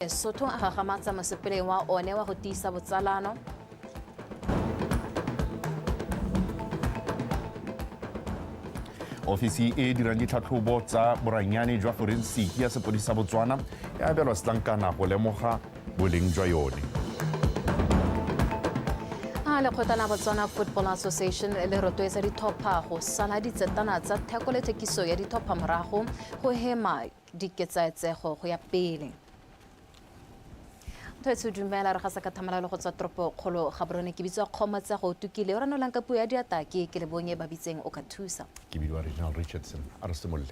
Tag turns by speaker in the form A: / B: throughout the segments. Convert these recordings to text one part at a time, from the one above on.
A: Lesotho a gagamatsa mosepeleng wa one wa go tiisa botsalano.
B: Ofisi e dirang ditlhatlhobo tsa boranyane jwa forensic ya sepodisi sa Botswana e abelwa setlankana go lemoga boleng jwa yone.
A: Lekgotla la Botswana Football Association le rotloetsa ditlhopha go sala ditsetana tsa theko le thekiso ya ditlhopha morago go hema diketsaetsego go ya pele. Tse dumela re ga sa ka thamalalo go tswa tropo kgolo ga borone ke bitswa kgomatsa go tukile o ranolang ka puo ya diatake ke le bonye ba bitseng o ka thusa
B: ke bidiwa Regional Richardson a re semolle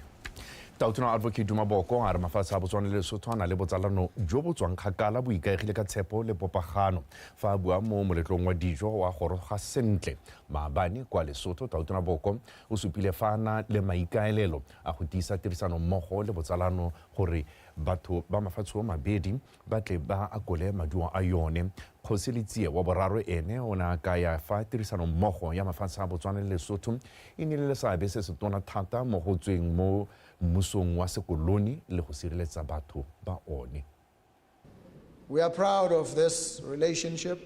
B: Tautona Advocate Dumaboko a re mafatshe a Botswana le Lesotho ana le botsalano jo bo tswang kgakala bo ikaegile ka tshepo le popagano fa a bua mo moletlong wa dijo wa goroga sentle maabane kwa Lesotho. Tautona Boko o supile fana le maikaelelo a go tiisa tirisano mmogo le botsalano gore batho ba mafatshe o mabedi ba tle ba akole maduo a yone. Kgosilitsie wa boraro ene o na ka ya fa tirisano mmogo ya mafatshe a Botswana le Lesotho e nnile le seabe se se tona thata mo go tsweng mo MOSONG wa sekoloni le go sireletsa batho ba one.
C: We are proud of this relationship.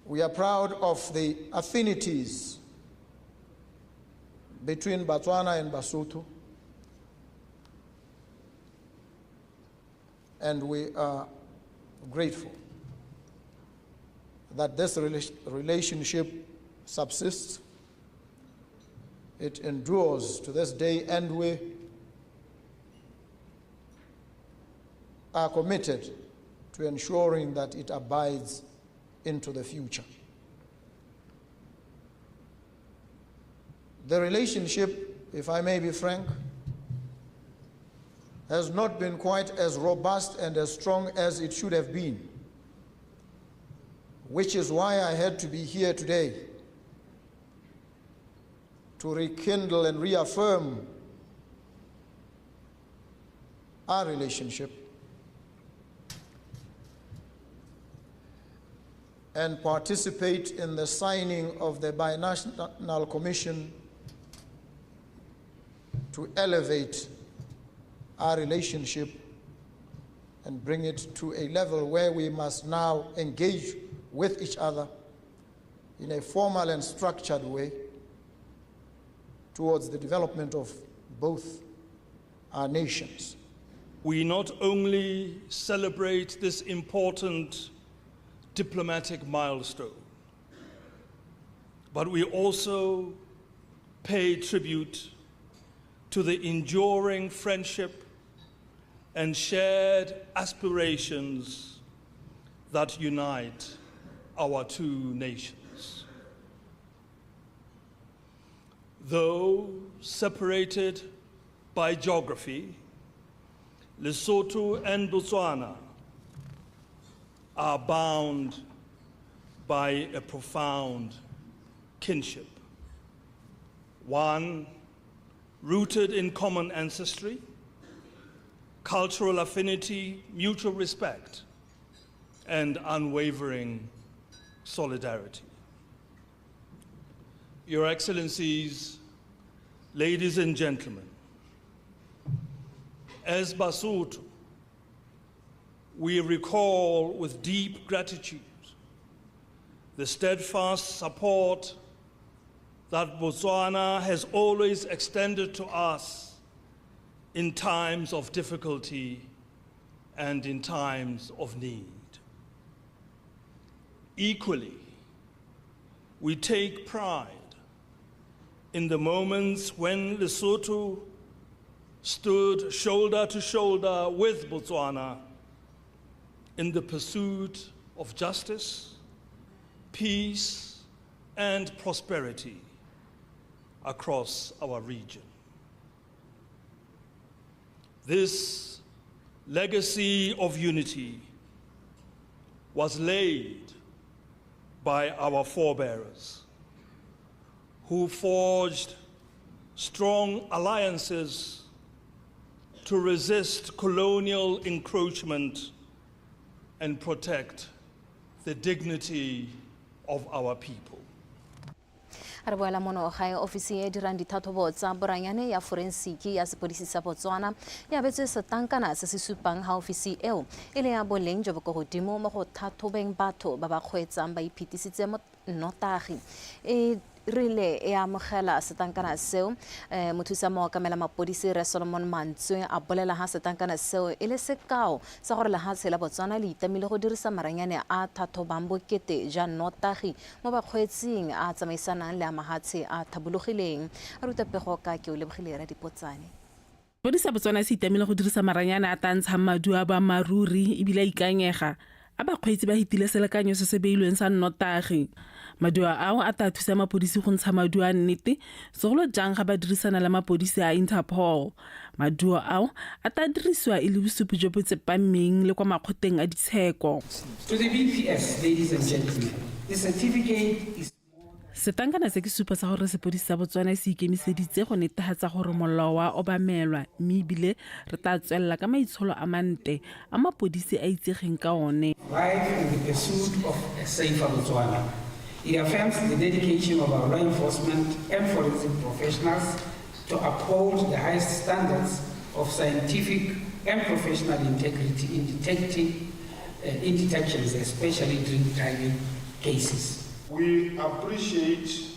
C: We are proud of the affinities between Botswana and Basotho. And we are grateful that this relationship subsists. It endures to this day, and we are committed to ensuring that it abides into the future. The relationship, if I may be frank, has not been quite as robust and as strong as it should have been, which is why I had to be here today to rekindle and reaffirm our relationship and participate in the signing of the Binational Commission to elevate our relationship and bring it to a level where we must now engage with each other in a formal and structured way towards the development of both our nations.
D: We not only celebrate this important diplomatic milestone, but we also pay tribute to the enduring friendship and shared aspirations that unite our two nations. Though separated by geography, Lesotho and Botswana are bound by a profound kinship. One rooted in common ancestry, cultural affinity, mutual respect, and unwavering solidarity. Your Excellencies, ladies and gentlemen, as Basotho, we recall with deep gratitude the steadfast support that Botswana has always extended to us in times of difficulty and in times of need. Equally, we take pride in the moments when Lesotho stood shoulder to shoulder with Botswana in the pursuit of justice, peace, and prosperity across our region. This legacy of unity was laid by our forebearers, who forged strong alliances to resist colonial encroachment and protect the dignity of our people.
A: Re boela mono gae ofisi e dirang dithathobo tsa boranyane ya forensic ya sepodisi sa Botswana ya betse setankana se se supang ha ofisi eo e le ya boleng jo bo go godimo mo go thathobeng batho ba ba kgweetsang ba iphitisitse mo nnotagi rile e amogela setankana seo mothusa mookamela mapodisi Re Solomon Mantswe a bolela ha setankana seo e le sekao sa gore lehatshe la Botswana le itamile go dirisa maranyane a thathobang bokete ja nnotagi mo bakgweetsing a tsamaisanang le a mahatshe a thabologileng a rutapego ka ke o lebogile ra dipotsane.
E: Bodisa Botswana se itamile go dirisa maranyane a tantshang maduo ba maruri ebile ikanyega a bakgweetsi ba hitile selekanyo se se beilweng sa nnotagi. Maduo ao a ta thusa mapodisi go ntsha maduo a nnete segolo jang ga ba dirisana le mapodisi a Interpol. Maduo ao a ta dirisiwa e le bosupi jo bo tsepameng le kwa makgotleng a ditsheko.
F: To the BPS, ladies and gentlemen, the certificate is
E: Setankana se ke supa sa gore sepodisi sa Botswana se ikemiseditse go netefatsa gore molao wa obamelwa mme ebile re tla tswelela ka maitsholo a mante a mapodisi a itsegeng ka one.
F: right in the pursuit of a safer Botswana. It affirms the dedication of our law enforcement and forensic professionals to uphold the highest standards of scientific and professional integrity in detections, especially drink driving cases.
G: We appreciate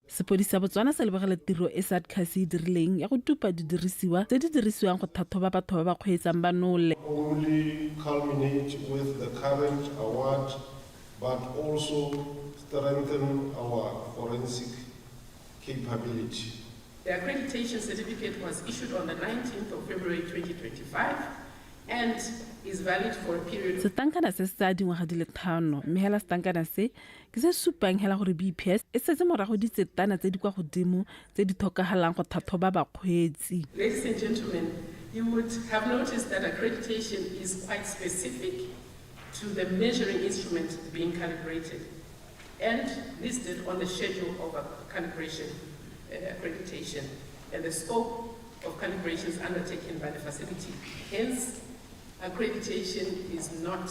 E: Sepodisi sa Botswana se lebogela tiro e SADC dirileng ya go tupa didirisiwa tse di dirisiwang go thathoba batho ba ba kgweetsang ba nole.
G: only culminate with the current award, but also strengthen our forensic capability.
H: The accreditation certificate was issued on the 19th of February 2025 and is valid for a period.
E: Setankana se sa dingwaga di le 5 mme hela setankana se ke se supang hela gore BPS e setse morago ditsetana tse di kwa godimo tse di tlhokagalang go thathoba bakgweetsi.
H: Ladies and gentlemen, you would have noticed that accreditation is quite specific to the measuring instrument being calibrated and listed on the schedule of calibration accreditation and the scope of calibrations undertaken by the facility. Hence, accreditation is not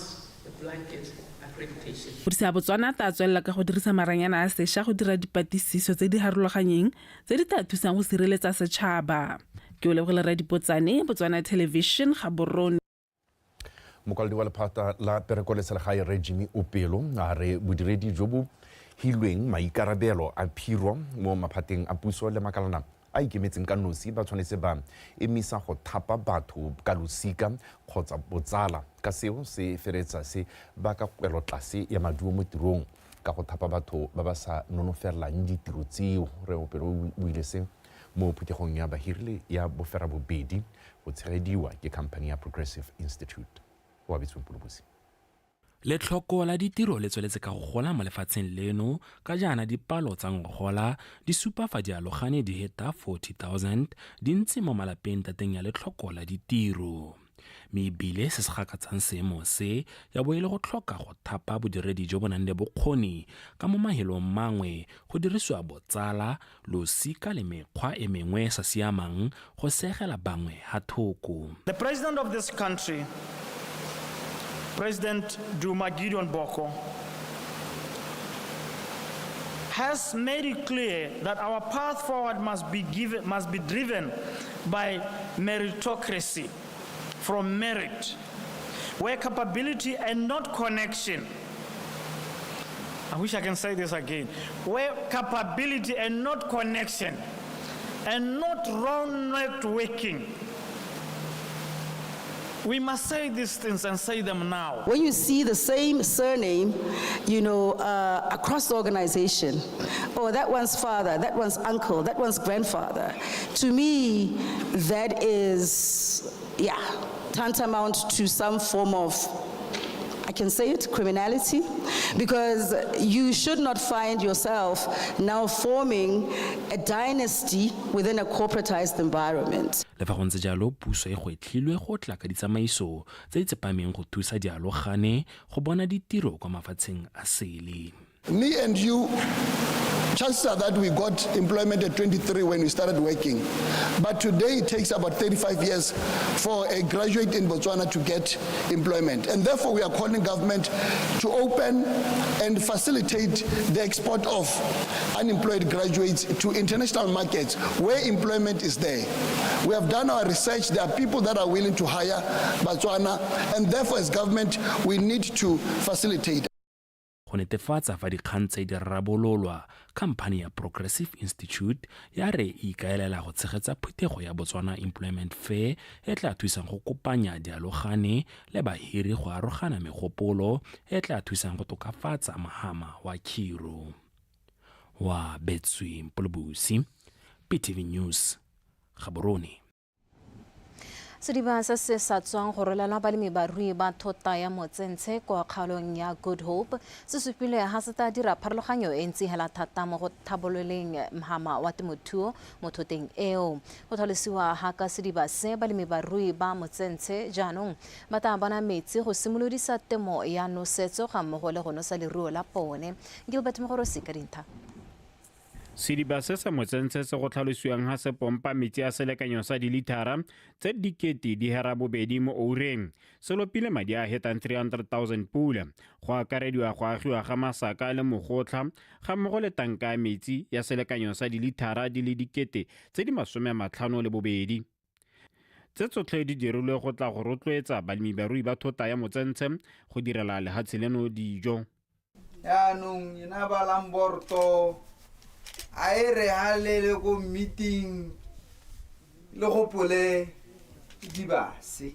H: a blanket accreditation.
E: Bodisa ya Botswana ta tswelela ka go dirisa maranyana a sešwa go dira dipatlisiso tse di harologanyeng tse di tla thusang go sireletsa setšhaba. Ke o lebogela ra dipotsane Botswana Television ga borone.
B: Mokwaledi wa lephata la perekoleselegae Re Jimmy Opelo a re bodiredi jo bo hilweng maikarabelo a phiro mo maphateng a puso le makalana a ikemetseng ka nosi ba tshwanetse ba emisa go thapa batho ka losika kgotsa botsala ka seo se feretsa se ba ka kwelotlase ya maduo mo tirong ka go thapa batho ba ba sa nonofellang ditiro tseo. Re Opelo o ile se mo phuthegong ya bahiri ya bofera bobedi go tshegediwa ke company ya Progressive Institute. Wa Bitswempolobusi
I: le tlhoko la ditiro le tsweletse ka go gola mo lefatsheng leno ka jaana dipalo tsa ngogola di supa fa di alogane di heta 40,000 di ntse mo malapeng tateng ya letlhoko la ditiro. Mme ebile se se gakatsang seemo se ya bo e le go tlhoka go thapa bodiredi jo bo nang le bokgoni ka mo mahelong mangwe go dirisiwa botsala losika le mekgwa e mengwe sa siamang go segela bangwe ha thoko.
J: The president of this country, President Duma Gideon Boko, has made it clear that our path forward must be driven by meritocracy, from merit, where capability and not connection. I wish I can say this again. Where capability and not connection, and not wrong networking. We must say these things and say them now.
K: When you see the same surname, across the organization, oh, that one's father, that one's uncle, that one's grandfather, to me, that is, tantamount to some form of, I can say it, criminality, because you should not find yourself now forming a dynasty within a corporatized environment.
I: Le fa go ntse jalo puso e go etlhilwe go tla ka ditsamaiso tse di tsepameng go thusa dialogane go bona ditiro kwa mafatsheng a sele.
L: Me and you Chances are that we got employment at 23 when we started working. But today it takes about 35 years for a graduate in Botswana to get employment. And therefore we are calling government to open and facilitate the export of unemployed graduates to international markets where employment is there. We have done our research. There are people that are willing to hire Botswana, and therefore as government we need to facilitate.
I: Go netefatsa fa dikgang tse di rarabololwa, khamphane ya Progressive Institute ya re ikaelela go tshegetsa phuthego ya Botswana Employment Fair e tla thusang go kopanya dialogane le bahiri go arogana megopolo e tla thusang go tokafatsa mahama wa khiro. Wa Betswi Mpolobusi, Btv News, Gaborone.
A: Sediba se se sa tswang go rolela balemibarui ba thota ya motsentshe kwa kgaolong ya Good Hope se supile ha se ta dira pharologanyo e ntsi hela thata mo go thabololeng mahama wa temothuo mo thoteng eo. Go tlhalosiwa ha ka sediba se balemibarui ba motsentshe jaanong ba tla bona metsi go simolodisa temo ya nosetso ga mmogo le go nosa leruo la pone. Gilbert Mogorosi ka dintlha.
M: Sediba se se motsentshe se go tlhalosiwang ha se pompa metsi a selekanyo sa dilitara tse dikete di hera bobedi mo oureng se lopile madi a hetang 300,000 pula go akarediwa go agiwa ga masaka le mogotla ga mmogo le tanka ya metsi ya selekanyo sa dilitara di le dikete tse di 50 le bobedi. Tse tsotlhe di dirilwe go tla go rotloetsa balemibarui ba thota ya motsentshe go direla lehatshe leno dijo.
N: Yaanong ina ba lamborto a re halele go meeting le go pole dibase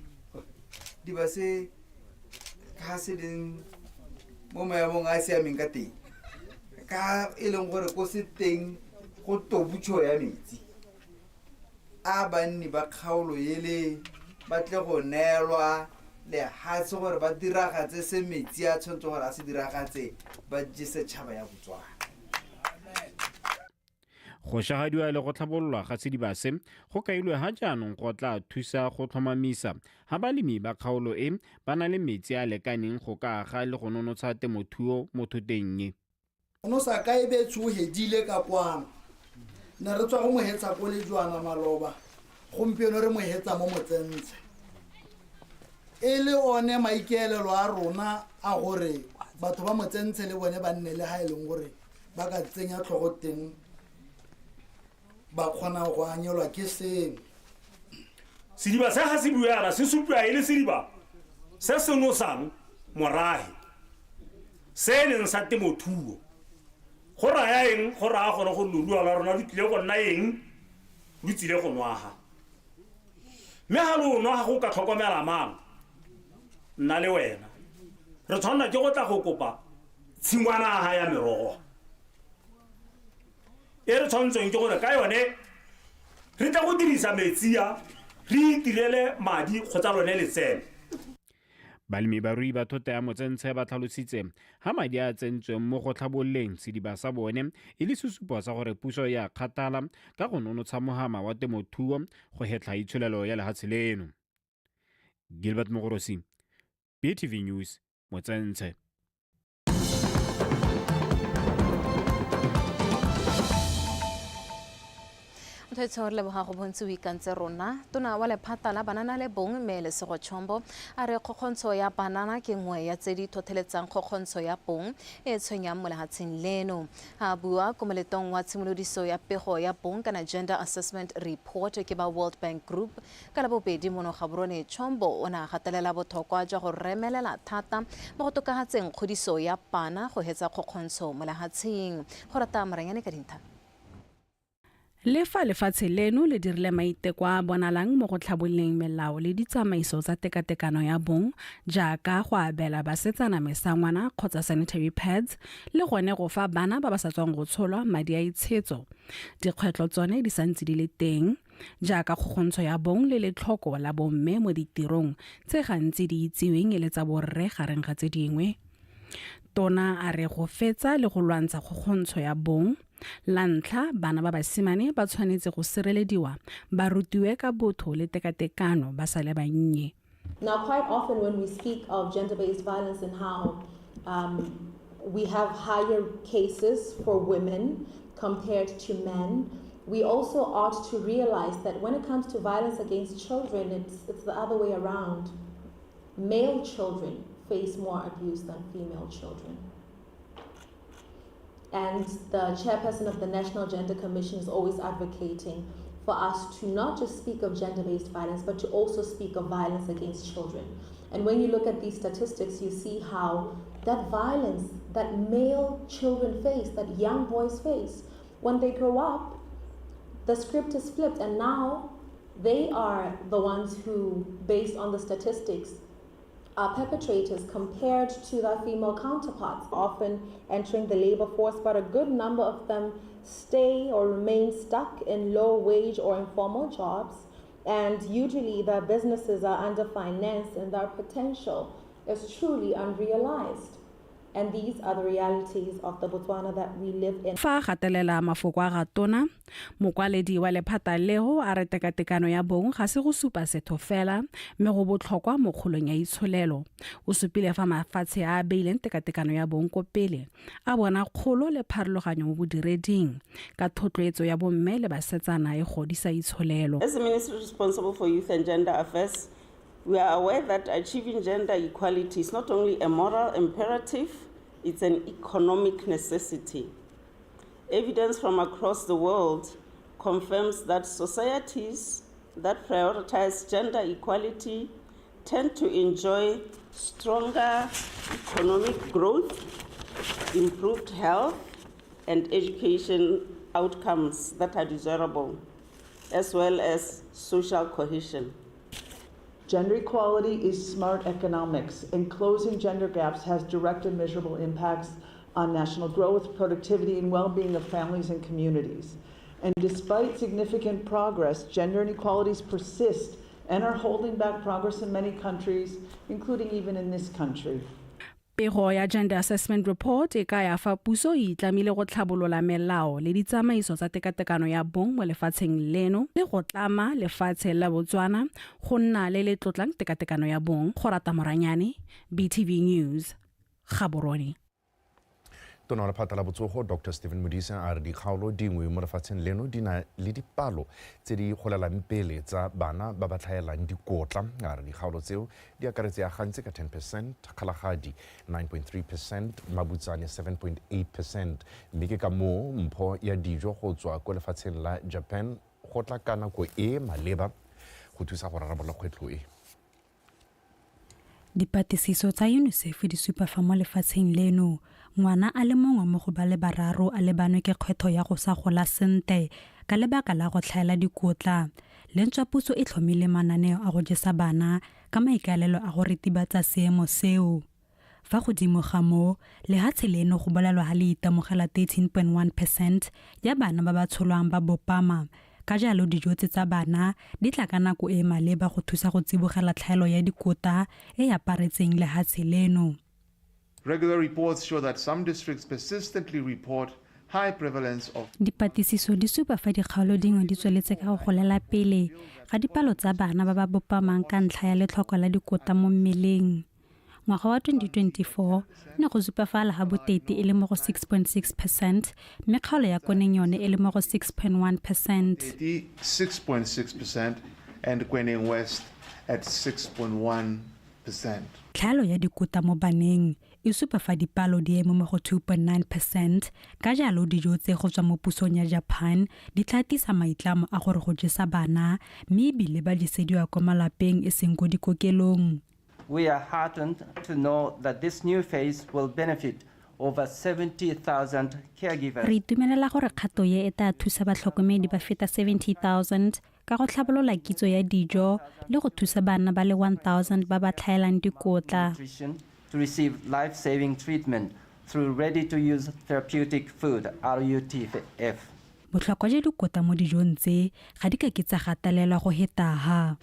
N: ka se ding mo maemong a siameng ka teng ka e leng gore go se teng go tobutšo ya metsi a banni ba kgaolo yele ba tle go neelwa le hatse gore ba diragatse se metsi a tshwantsho gore a se diragatse ba jese tšhaba ya Botswana.
M: Go shahadiwa le go tlhabololwa ga sedibase go kailwe ha jaanong go tla thusa go tlhomamisa ha balemi ba kgaolo e ba na le metsi a lekaneng go ka aga le go nonotsha temothuo mo thoteng e.
O: No sa ka e be tsohedile ka kwana na re tswa go mohetsa ko lejwana maloba gompieno re mohetsa mo motsentshe e le one maikeelelo a rona a gore batho ba motsentshe le bone ba nne le ha e leng gore ba ka tsenya tlhogo teng ba khona go anyelwa ke seng.
P: Sediba se ha se buela se supwa ile sediba se se nosang morahe se leng sa temothuo go raya eng go raya gore go lulua la rona di tlile go nna eng di tsile go nwaga me ha lo nwaga go ka tlhokomela mang nna le wena re tshwana ke go tla go kopa tshingwana ha ya merogo re tshwantseng ke gore ka yone re tla go dirisa metsi ya re itirele madi go tsa lone letseno.
M: Balemibarui ba thota ya motsentshe ba tlhalositse ha madi a tsentsweng mo go tlhabololeng sediba sa bone e le sesupo sa gore puso ya kgathala ka go nonotsha mohama wa temothuo go hetla itsholelo ya lehatshe leno. Gilbert Mogorosi, Btv News, Motsentshe.
A: Tshware le boga go bontse weekantse rona tona wa lephata la banana le bong mele se go tshombo a re kgokgontsho ya banana ke ngwe ya tse di thotheletsang kgokgontsho ya bong e tshwenyang mo lehatsheng leno a bua ko moletong wa tshimolodiso ya pego ya bong kana gender assessment report ke ba World Bank Group ka la bobedi mono Gaborone Tshombo o na gatelela bothokwa jwa go remelela thata mo go tokahatseng kgodiso ya bana go hetsa kgokgontsho mo lehatsheng go rata Moranyane ka dintlha.
Q: Le fa lefatshe leno le dirile maiteko a bonalang mo go tlhabololeng melao le ditsamaiso tsa tekatekano ya bong jaaka go abela basetsana mesangwana kgotsa sanitary pads le gone go fa bana ba ba sa tswang go tsholwa madi a itshetso dikgwetlo tsone di santse di le teng jaaka kgokgontsho ya bong le letlhoko la bomme mo ditirong tse gantsi di itsiweng le tsa borre gareng ga tse dingwe. Tona a re go fetsa le go lwantsha kgokgontsho ya bong la ntlha bana ba basimane ba tshwanetse go sirelediwa ba rutiwe ka botho le tekatekano ba sa le bannye.
R: Now quite often when we speak of gender-based violence and how we have higher cases for women compared to men. We also ought to realize that when it comes to violence against children, it's the other way around. Male children face more abuse than female children. And the chairperson of the National Gender Commission is always advocating for us to not just speak of gender-based violence, but to also speak of violence against children. And when you look at these statistics, you see how that violence that male children face, that young boys face, when they grow up, the script is flipped, and now they are the ones who, based on the statistics, are perpetrators compared to their female counterparts, often entering the labor force, but a good number of them stay or remain stuck in low-wage or informal jobs, and usually their businesses are underfinanced and their potential is truly unrealized. And these are the realities of the Botswana that we live in.
Q: Fa gatelela mafoko a gatona, mokwaledi wa lephata leo a re tekatekano ya bong ga se go supa setho fela, mme go botlhokwa mo kgolong ya itsholelo. O supile fa mafatshe a beileng tekatekano ya bong ko pele a bona kgolo le pharologanyo mo bodireding ka thotloetso ya bomme le basetsana e godisa itsholelo.
S: As the ministry responsible for youth and gender affairs, we are aware that achieving gender equality is not only a moral imperative, it's an economic necessity. Evidence from across the world confirms that societies that prioritize gender equality tend to enjoy stronger economic growth, improved health, and education outcomes that are desirable, as well as social cohesion.
T: Gender equality is smart economics, and closing gender gaps has direct and measurable impacts on national growth, productivity, and well-being of families and communities. And despite significant progress, gender inequalities persist and are holding back progress in many countries, including even in this country.
Q: Pego ya Gender Assessment Report e ka ya fa puso e tlamile go tlhabolola melao le ditsamaiso tsa tekatekano ya bong mo lefatsheng leno le go tlama lefatshe la Botswana go nna le le tlotlang tekatekano ya bong. Go rata Moranyane, BTV News, Gaborone.
B: Tona wa lephata la botsogo Dr. Stephen Modise a re dikgaolo dingwe mo lefatsheng leno di na le dipalo tse di golelang pele tsa bana ba ba tlhaelang dikotla. A re dikgaolo tseo di akaretse gantsi ka 10%, kgalagadi 9.3%, mabutsane 7.8%, mme ke ka moo mpho ya dijo go tswa ko lefatsheng la Japan go tla ka nako e maleba go thusa go rarabolola kgwetlho e.
U: Dipatlisiso tsa UNICEF di supa fa mo lefatsheng leno ngwana a le mongwe mo go ba le bararo a lebanwe ke kgwetho ya go sa gola sente ka lebaka la go tlhaela dikotla. Lentswa puso e tlhomile mananeo a go jesa bana ka maikalelo a go ritibatsa seemo seo. Fa godimo ga mo lehatshe leno go bolalwa ga le itemogela 13.1% ya bana ba ba tsholwang ba bopama. Ka jalo dijo tsa bana di tla ka nako e maleba go thusa go tsibogela tlhaelo ya dikota e aparetseng lehatshe leno.
V: Regular reports show that some districts persistently report high prevalence of
U: Dipatlisiso di supa fa dikgaolo dingwe di tsweletse ka go golela pele ga dipalo tsa bana ba ba bopamang ka ntlha ya letlhoko la dikota mo mmeleng. Ngwaga wa 2024 ne go supa fa la ga botete e le mo go 6.6%, mme kgaolo ya koneng yone e le mo go 6.1%.
V: 6.6% and Kweneng West at 6.1%.
U: Tlhaelo ya dikota mo baneng e supa fa dipalo di emo mo go 2.9%, ka jalo dijo tse go tswa mo pusong ya Japan di tlatisa maitlamo a gore go jesa bana mme ebile ba disediwa kwa malapeng e seng go dikokelong.
W: We are heartened to know that this new phase will benefit over 70,000 caregivers.
U: Re itumelela gore kgato ye e tla thusa batlhokomedi ba feta 70,000 ka go tlhabolola kitso ya dijo le go thusa bana ba le 1,000 ba ba tlhaelang dikotla.
W: To receive life-saving treatment through ready-to-use therapeutic food, RUTF.
U: Botlhokwa jwa dikota mo dijong tse ga di ka ke tsa gatelelwa go hetaga.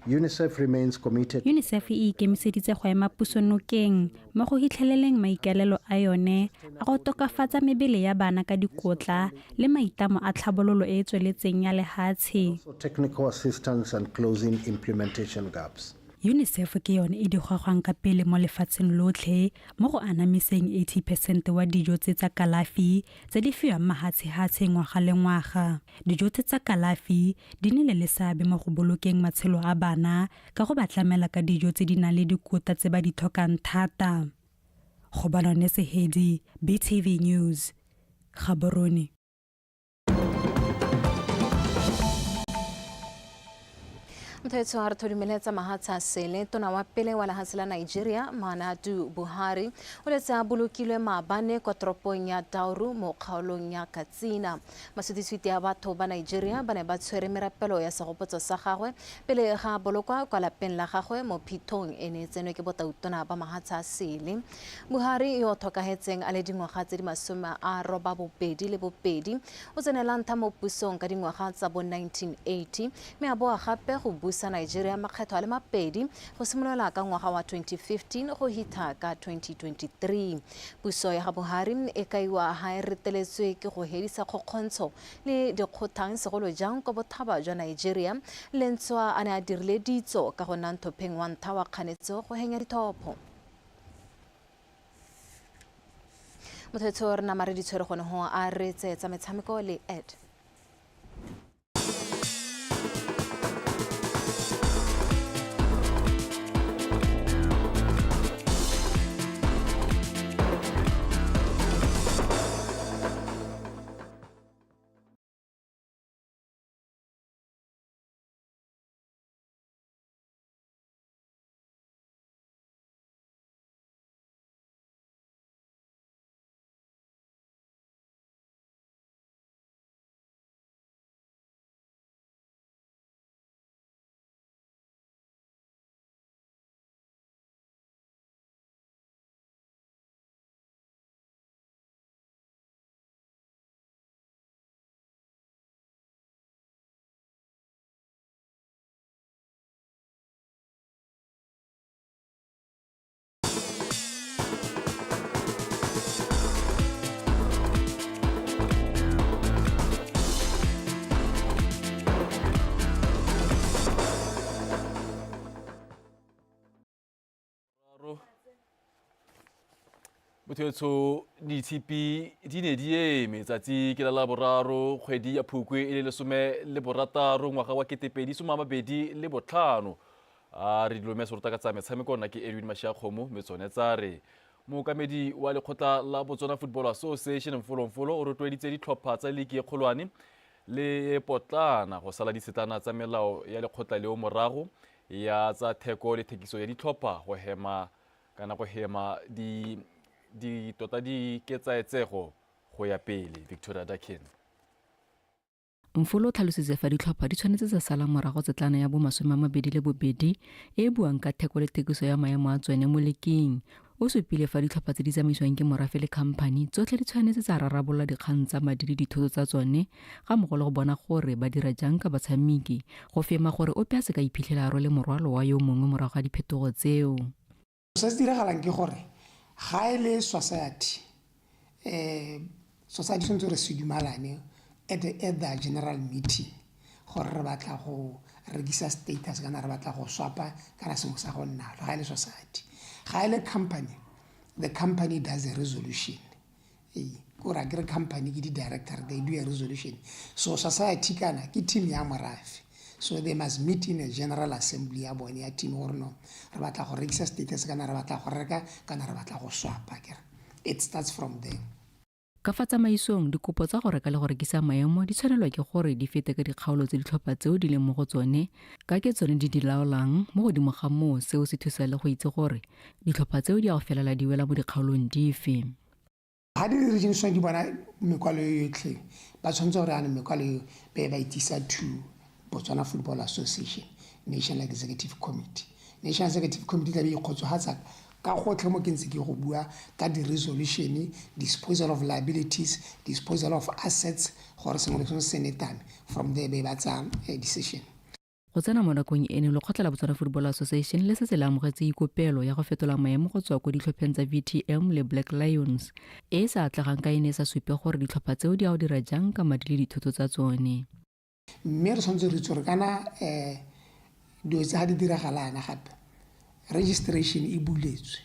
X: UNICEF remains committed.
U: UNICEF e ikemiseditse go ema puso nokeng mo go hitlheleleng maikalelo a yone a go tokafatsa mebele ya bana ka dikotla le maitamo a tlhabololo e tsweletseng ya lehatshe.
X: Technical assistance and closing implementation gaps.
U: UNICEF ke yone e digwagwang ka pele mo lefatsheng lotlhe mo go anamiseng 80% wa dijo tsa kalafi tse di fiwang mahatshehatshe ngwaga le ngwaga. Dijo tsa kalafi di nnile le seabe mo go bolokeng matshelo a bana ka go ba tlamela ka dijo tse di nang le dikotla tse ba di tlhokang thata. Go bona Nesehedi, BTV News, Gaborone.
A: Mthetho wa re meletsa mahatsa sele tona wa pele wa lehatshe la Nigeria Muhammadu Buhari o letsa bolokilwe maabane kwa toropong ya Dauru mo kgaolong ya Katsina. Maswetsi ya batho ba Nigeria ba ne ba tshwere merapelo ya segopotso sa gagwe pele ga bolokwa kwa lapeng la gagwe mo phithong ene tsenwe ke botautona ba mahatsa sele. Buhari yo thokahetseng a le dingwaga tse di 82 o tsenela ntha mo pusong ka dingwaga tsa bo 1980 mme a boa gape go sa Nigeria makgetho a le mapedi go simolola ka ngwaga wa 2015 go hita ka 2023. Puso ya Buhari e kaiwa ha e reteletswe ke go hedisa kgokgontsho le dikgothang segolo jang go bothaba jwa Nigeria lentswa a ne a dirile ditso ka go nna nthopeng wa ntha wa kganetso go henya dithopo. Mothetho re na mare ditshwere gone ho a re tsetsa metshameko le Ed.
C: Mothetho ditshipi di ne di eme tsatsi ke la laboraro kgwedi ya Phukwi e le 16 ngwaga wa 2025 a re dilome se rutaka tsa metshameko nna ke Edwin Mashiakgomo metsone tsa re mookamedi wa lekgotla la Botswana Football Association mfolomfolo o rotloeditse ditlhopha tsa ligi e kgolwane le potlana go sala disetana tsa melao ya lekgotla leo morago ya tsa theko le thekiso ya ditlhopha go hema kana go hema di tota di ketsaetsego go ya pele. Victoria Dakin
D: Mfolo tlhalositse fa ditlhopha di tshwanetse tsa sala morago tsetlana ya bo 22 e buang ka theko le thekiso ya maemo a tsone mo leking. O supile fa ditlhopha tse di tsamaisiwang ke morafe le company tsotlhe di tshwanetse tsa rarabolla dikgang tsa madi le dithoto tsa tsone ga mmogo le go bona gore ba dira jang ka batshameki go fema gore ope a se ka iphitlhela a role morwalo wa yo mongwe morago ga diphetogo tseo.
F: Se se diragalang ke gore ga e le society tshwanetse re se dumalane at the general meeting gore re batla go rekisa status kana re batla go swapa kana sengwe sa go nna ga e le society. Ga e le company, the company does a resolution. Kore a kere company ke di director, they do a resolution. So society kana ke team ya morafe, so they must meet in a general assembly ya bone ya team gore no re batla go rekisa status kana re batla go reka kana re batla go swapa. It starts from there.
D: Ka fa tsamaisong dikopo tsa go reka le go rekisa maemo di tshwanelwa ke gore di fete ka dikgaolo tse ditlhopha tseo di leng mo go tsone ka ke tsone di laolang mo godimo ga moo seo se thusa le go itse gore ditlhopha tseo di a go felela di wela mo dikgaolong dife.
F: Ga di region di bona mekwalo yotlhe ba tshwanetse gore ana mekwalo be ba itisa to Botswana Football Association National Executive Committee. National Executive Committee tla be ikgotsogatsa ka gotlhe mo ke ntse ke go bua ka di-resolution, disposal of liabilities, disposal of assets gore sengwe le sengwe se netame from there be ba tsaya a decision.
D: Go tsena mo nakong eno lekgotla la Botswana Football Association le se le amogetse ikopelo ya go fetola maemo go tswa go ditlhopheng tsa VTM le Black Lions e sa atlegang ka ene sa supe gore ditlhopha tseo di a o dira jang ka madi le dithoto tsa tsone.
F: Mme re tshwanetse re itse gore kana dilo tse ga di diragalana gape registration e buletswe.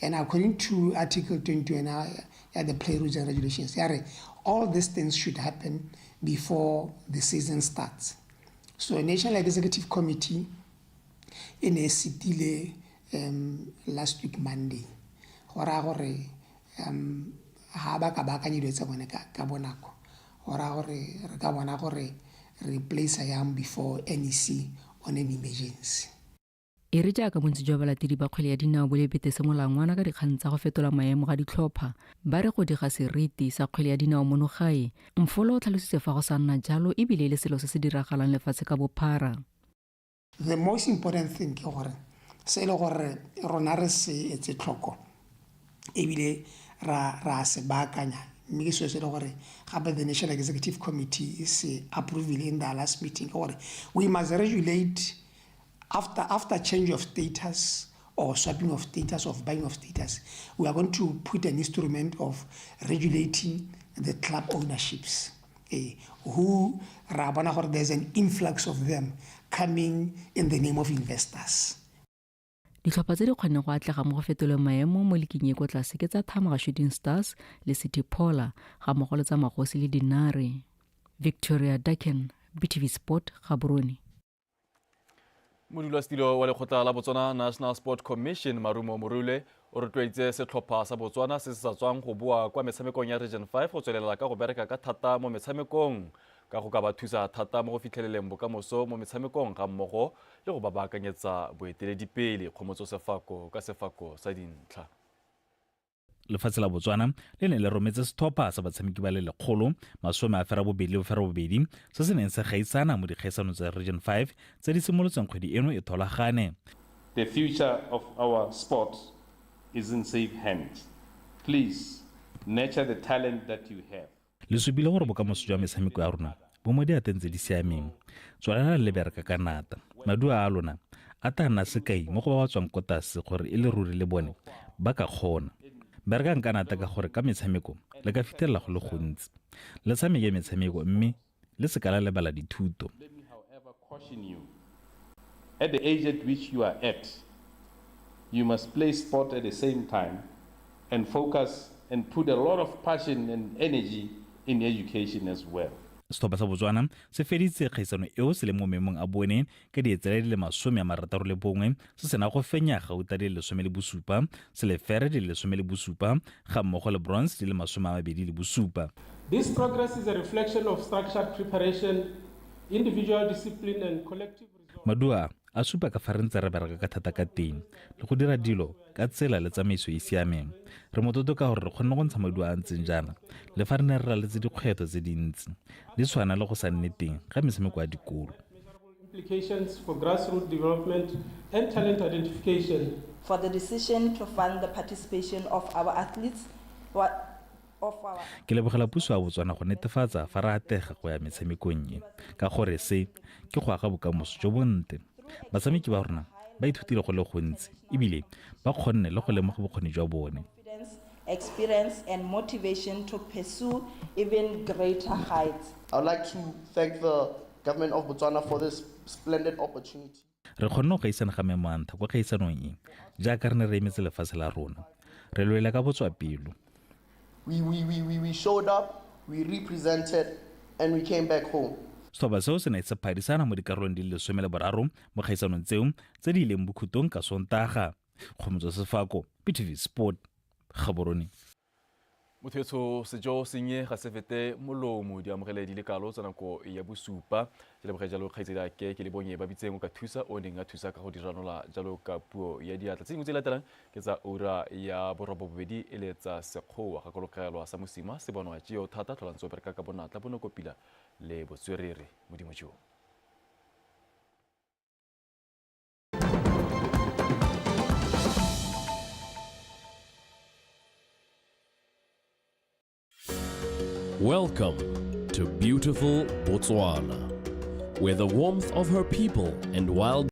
F: And according to Article 21 the play rules and regulations, all these things should happen before the season starts. So a National Executive Committee in a city last week Monday, ha ba ka bakanyeditse bone ka bonako re ka bona gore replace yang before NEC on an emergency.
D: E re jaaka bontsi jwa balatedi ba kgwele ya dinao bo lebete se molangwana ka dikgang tsa go fetola maemo ga ditlhopha ba re go diga seriti sa kgwele ya dinao mono gae. Mfolo o tlhalositse fa go sa nna jalo e bile le selo se se diragalang lefatshe ka bophara.
F: The most important thing ke gore se le gore rona re se etse tlhoko e bile ra se baakanya mme ke se le gore gape the National Executive Committee is approving in the last meeting gore we must regulate after change of status or swapping of status, of buying of status, we are going to put an instrument of regulating the club ownerships. Who there's an influx of them coming in the name of investors.
D: Ditlhopha tse di kgonne go atlega mo go fetoleng maemo mo leking e kwa tlase ke tsa Thamaga Shooting Stars le City Pola ga mmogo le tsa Magosi le Dinare. Victoria Daken, BTV Sport, Gaborone.
C: Modulasetilo wa lekgotla la Botswana National Sport Commission Marumo Morule o rotloeditse setlhopha sa Botswana se se sa tswang go bua kwa metshamekong ya Region 5 go tswelela ka go bereka ka thata mo metshamekong ka go ka ba thusa thata mo go fitlheleleng bokamoso mo metshamekong ga mmogo le go ba baakanyetsa boeteledipele Kgomotso Sefako ka sefako sa dintlha.
E: Lefatshe la Botswana le ne le rometse setlhopha sa batshameki ba le 122 se se neng se gaisana mo dikgaisanong tsa Region 5 tse di simolotseng kgwedi eno e tholagane.
G: The future of our sport is in safe hands. Please nurture the talent that you have.
E: Le supile gore bokamoso jwa metshameko ya rona bo mo diateng tse di siameng. Tswalela le bereka ka nata. Madua a lona a ta nna sekai mo go ba tswang kotase gore e le ruri le bone ba ka kgona. Berga nka nata ka gore ka metshameko le ka fitela go le gontsi. Le tshameke metshameko mme le se kala lebala dithuto.
G: Let me however caution you. At the age at which you are at, you must play sport at the same time and focus and put a lot of passion and energy in education as well.
E: Setlhopha sa Botswana se feditse kgaisano eo se le mo maemong a bone ka dietsela di le 61 se sena go fenya gauta di le 17 selefere di le 17 ga mmogo le bronze di le 27.
H: This progress is a reflection of structured preparation, individual discipline and collective resolve.
E: Madua a supa ka fa re ntse re bereka ka thata ka teng le go dira dilo ka tsela le tsamaiso e siameng. Re mototo ka gore re kgonne go ntsha madua a ntseng jana le fa re ne re raletse dikgwetlho tse dintsi di tshwana le go sa nne teng ga metshameko ya dikolo.
H: Implications for grassroots development and talent identification.
K: For the decision to fund the participation of our athletes,
E: Ke lebogela puso ya Botswana go netefatsa fa re atega go ya metshamekong e ka gore se ke go aga bokamoso jo bontle. Batshameki ba rona ba ithutile go le gontsi ebile ba kgonne le go lemoga bokgoni jwa bone.
K: Experience and motivation to pursue even greater heights.
J: I would like to thank the government of Botswana for this splendid opportunity.
E: Re kgonne go gaisana ga memantha kwa gaisanong e jaaka re ne re emetse lefatshe la rona. Re lwela ka botswapelo.
J: We showed up, we represented, and we came back home.
E: Setlhopha seo se ne se phadisana mo dikarolong di le 13 mo kgaisanong tseo tse di ileng bokhutong ka Sontaga. Kgomotso Sefako, BTV Sport, Gaborone.
C: Mothetso sejo senye ga se fete molomo di amogeledi le kalo tsa nako ya bosupa ke le bogela kgaitsedi ke le bonye ba bitseng ka thusa o neng a thusa ka go diranola jalo ka puo ya diatla tse dingwe tse latelang ke tsa ura ya borobobedi e le tsa sekgowa ga kologelwa sa mosima se bonwa tšeo thata tlholantso bereka ka bonatla bonokopila le botswerere modimo jo.
Y: Welcome to beautiful Botswana, where the warmth of her people and wild